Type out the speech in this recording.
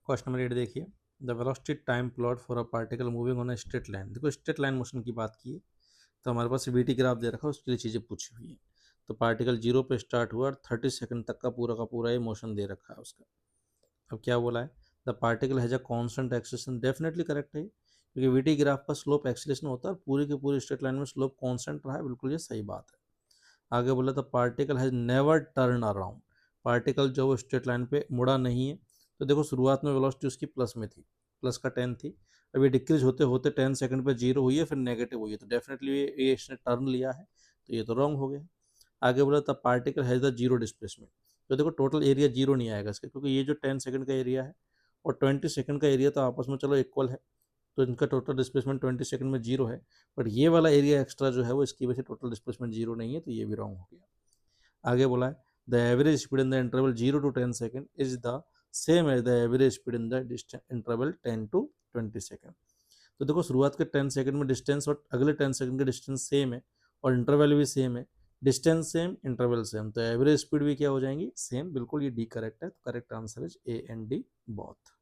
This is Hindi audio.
क्वेश्चन नंबर 8 देखिए, the velocity time plot for a particle moving on a straight line. देखो स्ट्रेट लाइन मोशन की बात की है तो हमारे पास वीटी ग्राफ दे रखा है, उसके लिए चीज़ें पूछी हुई है। तो पार्टिकल जीरो पे स्टार्ट हुआ और 30 सेकंड तक का पूरा ये मोशन दे रखा है उसका। अब क्या बोला है, the particle has a constant acceleration. Definitely correct है, क्योंकि वीटी ग्राफ का स्लोप एक्सेलेरेशन होता है और पूरी की पूरी स्ट्रेट लाइन में स्लोप कांस्टेंट रहा है। बिल्कुल ये सही बात है। आगे बोला था particle has never turn around. Particle जो वो स्ट्रेट लाइन पे मुड़ा नहीं है। तो देखो शुरुआत में वेलोसिटी उसकी प्लस में थी, प्लस का 10 थी। अब ये डिक्रीज होते होते 10 सेकंड पे जीरो हुई है, फिर नेगेटिव हुई है, तो डेफिनेटली ये इसने टर्न लिया है, तो ये तो रॉन्ग हो गया। आगे बोला था particle has the zero displacement. तो देखो टोटल एरिया जीरो नहीं आएगा इसका, क्योंकि ये जो 10 सेकंड का एरिया है और 20 सेकंड का एरिया तो आपस में चलो इक्वल है, तो इनका टोटल डिस्प्लेसमेंट 20 सेकंड में जीरो है। बट ये वाला एरिया एक्स्ट्रा जो है वो इसकी वजह से टोटल डिस्प्लेसमेंट जीरो नहीं है, तो ये भी रॉन्ग हो गया। आगे बोला है the average speed in the interval 0 to 10 second is the same as the average speed in the interval 10 to 20 second. तो देखो शुरुआत के 10 सेकेंड में डिस्टेंस और अगले 10 सेकेंड के डिस्टेंस सेम है और इंटरवल भी सेम है। डिस्टेंस सेम, इंटरवल सेम, तो एवरेज स्पीड भी क्या हो जाएंगी, सेम। बिल्कुल ये डी करेक्ट है, तो correct answer is A and D both.